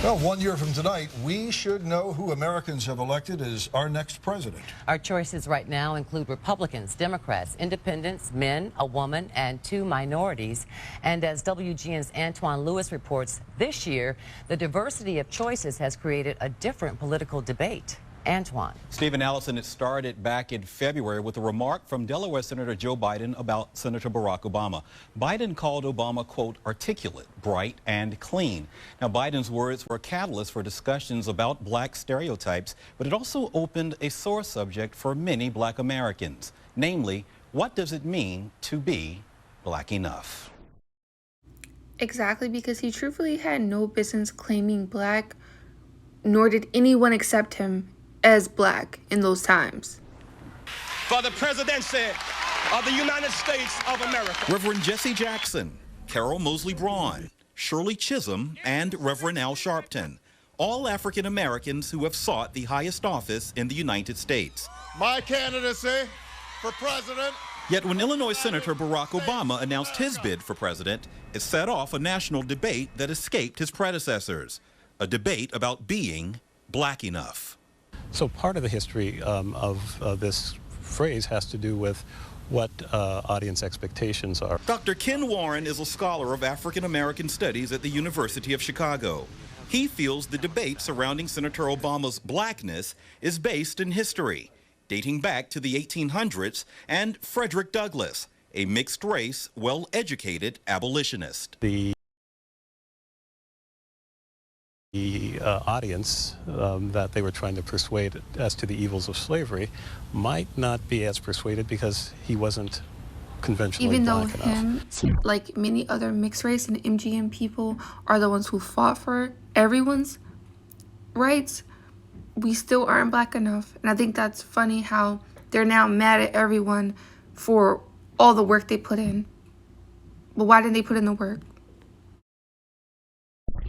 Well, 1 year from tonight, we should know who Americans have elected as our next president. Our choices right now include Republicans, Democrats, independents, men, a woman, and 2 minorities. And as WGN's Antoine Lewis reports, this year, the diversity of choices has created a different political debate. Antoine. Stephen Allison, it started back in February with a remark from Delaware Senator Joe Biden about Senator Barack Obama. Biden called Obama, quote, articulate, bright, and clean. Now, Biden's words were a catalyst for discussions about black stereotypes, but it also opened a sore subject for many black Americans. Namely, what does it mean to be black enough? Exactly, because he truthfully had no business claiming black, nor did anyone accept him as black in those times. For the presidency of the United States of America. Reverend Jesse Jackson, Carol Mosley Braun, Shirley Chisholm, and Reverend Al Sharpton, all African Americans who have sought the highest office in the United States. My candidacy for president. Yet when Illinois Senator Barack Obama announced his bid for president, it set off a national debate that escaped his predecessors, a debate about being black enough. So part of the history of this phrase has to do with what audience expectations are. Dr. Ken Warren is a scholar of African American studies at the University of Chicago. He feels the debate surrounding Senator Obama's blackness is based in history, dating back to the 1800s and Frederick Douglass, a mixed-race, well-educated abolitionist. The audience that they were trying to persuade as to the evils of slavery might not be as persuaded because he wasn't conventionally even though black enough. him, like many other mixed race and MGM people, are the ones who fought for everyone's rights, we still aren't black enough. And I think that's funny how they're now mad at everyone for all the work they put in. But why didn't they put in the work?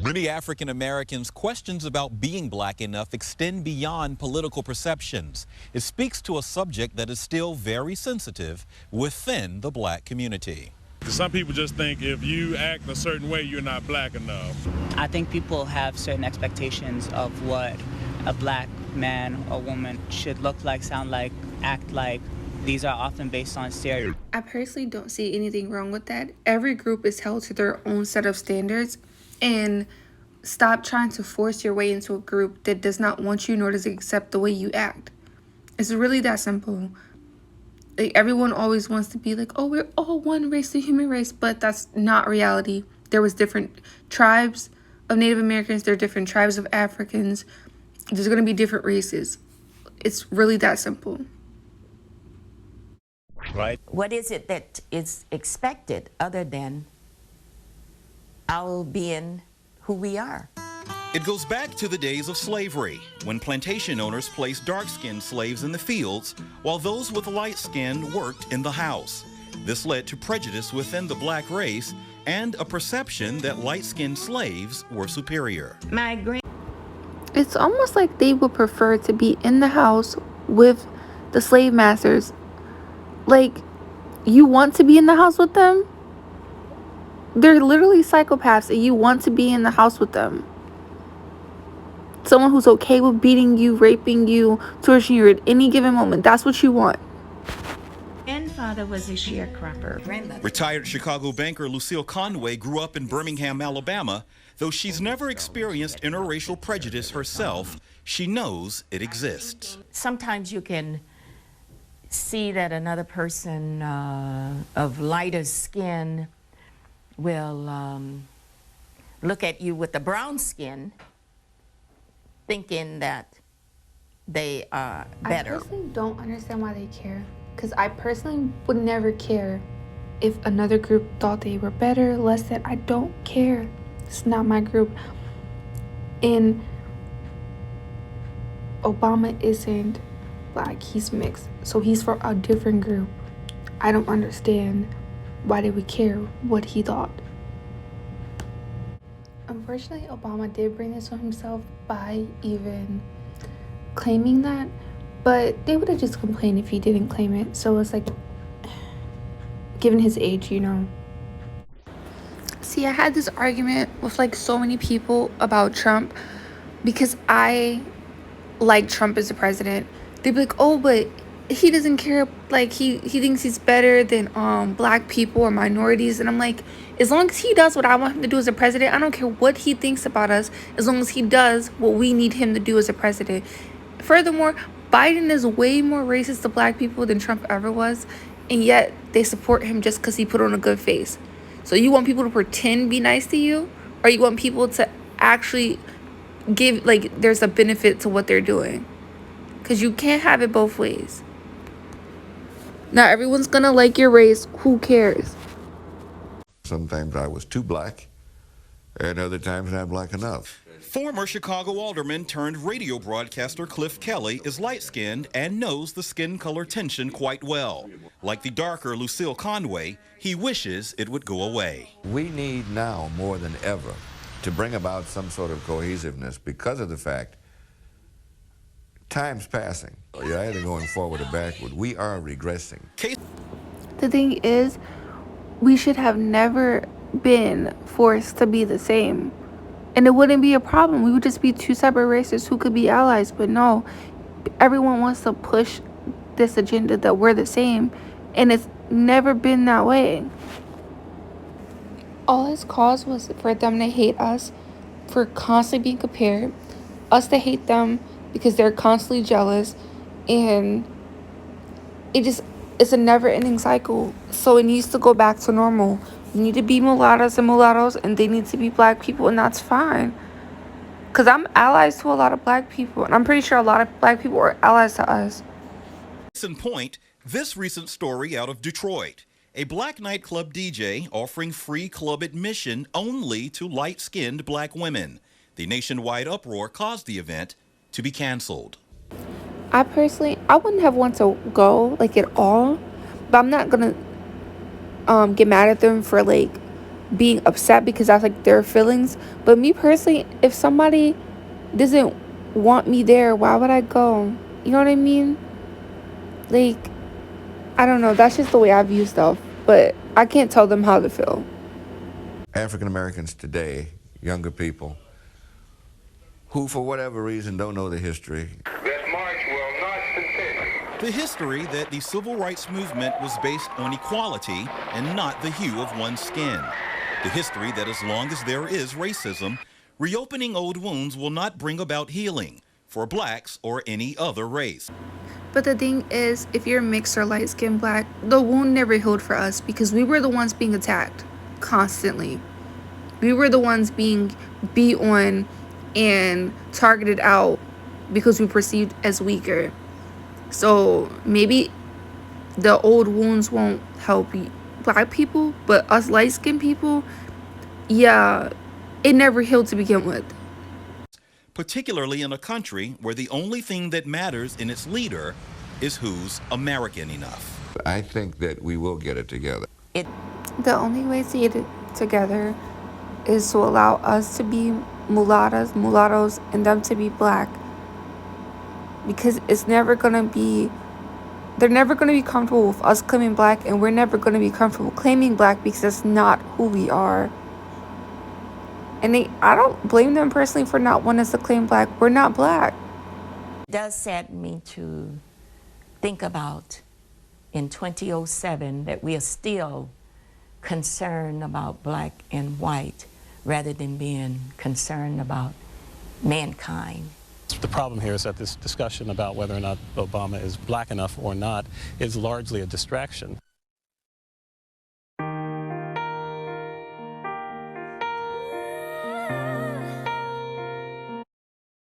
Many African Americans' questions about being black enough extend beyond political perceptions. It speaks to a subject that is still very sensitive within the black community. Some people just think if you act a certain way, you're not black enough. I think people have certain expectations of what a black man or woman should look like, sound like, act like. These are often based on stereotypes. I personally don't see anything wrong with that. Every group is held to their own set of standards. And stop trying to force your way into a group that does not want you nor does it accept the way you act. It's really that simple. Like, everyone always wants to be like, oh, we're all one race, the human race, but that's not reality. There was different tribes of Native Americans, there are different tribes of Africans. There's going to be different races. It's really that simple. Right. What is it that is expected other than our being who we are? It goes back to the days of slavery, when plantation owners placed dark-skinned slaves in the fields, while those with light skin worked in the house. This led to prejudice within the black race and a perception that light-skinned slaves were superior. It's almost like they would prefer to be in the house with the slave masters. Like, you want to be in the house with them? They're literally psychopaths and you want to be in the house with them. Someone who's okay with beating you, raping you, torturing you at any given moment. That's what you want. Grandfather was a sharecropper. Retired Chicago banker Lucille Conway grew up in Birmingham, Alabama. Though she's never experienced interracial prejudice herself, she knows it exists. Sometimes you can see that another person of lighter skin will look at you with the brown skin thinking that they are better. I personally don't understand why they care, because I personally would never care if another group thought they were better, less than. I don't care. It's not my group. And Obama isn't black, he's mixed, so he's for a different group. I don't understand why they would care what he thought. Unfortunately, Obama did bring this on himself by even claiming that, but they would have just complained if he didn't claim it. So it's like, given his age, you know. See, I had this argument with like so many people about Trump because I like Trump as a president. They'd be like, oh, but he doesn't care, like he thinks he's better than black people or minorities. And I'm like, as long as he does what I want him to do as a president, I don't care what he thinks about us, as long as he does what we need him to do as a president. Furthermore, Biden is way more racist to black people than Trump ever was, and yet they support him just because he put on a good face. So you want people to pretend be nice to you, or you want people to actually give, like, there's a benefit to what they're doing? Because you can't have it both ways. Not everyone's gonna like your race. Who cares? Sometimes I was too black, and other times not black enough. Former Chicago alderman turned radio broadcaster Cliff Kelly is light-skinned and knows the skin color tension quite well. Like the darker Lucille Conway, he wishes it would go away. We need now more than ever to bring about some sort of cohesiveness because of the fact time's passing. You're either going forward or backward. We are regressing. The thing is, we should have never been forced to be the same. And it wouldn't be a problem. We would just be two separate races who could be allies. But no, everyone wants to push this agenda that we're the same. And it's never been that way. All his cause was for them to hate us, for constantly being compared, us to hate them because they're constantly jealous, and it's a never-ending cycle. So it needs to go back to normal. You need to be mulattoes and mulattoes, and they need to be black people, and that's fine. Because I'm allies to a lot of black people, and I'm pretty sure a lot of black people are allies to us. Case in point, this recent story out of Detroit. A black nightclub DJ offering free club admission only to light-skinned black women. The nationwide uproar caused the event to be canceled. I wouldn't have wanted to go, like, at all. But I'm not going to get mad at them for, like, being upset because that's, like, their feelings. But me personally, if somebody doesn't want me there, why would I go? You know what I mean? Like, I don't know. That's just the way I view stuff. But I can't tell them how to feel. African Americans today, younger people, who for whatever reason don't know the history. This march will not continue. The history that the civil rights movement was based on equality and not the hue of one's skin. The history that as long as there is racism, reopening old wounds will not bring about healing for blacks or any other race. But the thing is, if you're mixed or light-skinned black, the wound never healed for us because we were the ones being attacked constantly. We were the ones being beat on and targeted out because we were perceived as weaker. So maybe the old wounds won't help black people, but us light-skinned people, yeah, it never healed to begin with. Particularly in a country where the only thing that matters in its leader is who's American enough. I think that we will get it together. The only way to get it together is to allow us to be mulattoes, and them to be black. Because they're never gonna be comfortable with us claiming black, and we're never gonna be comfortable claiming black because that's not who we are. And I don't blame them personally for not wanting us to claim black. We're not black. It does sadden me to think about in 2007 that we are still concerned about black and white rather than being concerned about mankind. The problem here is that this discussion about whether or not Obama is black enough or not is largely a distraction.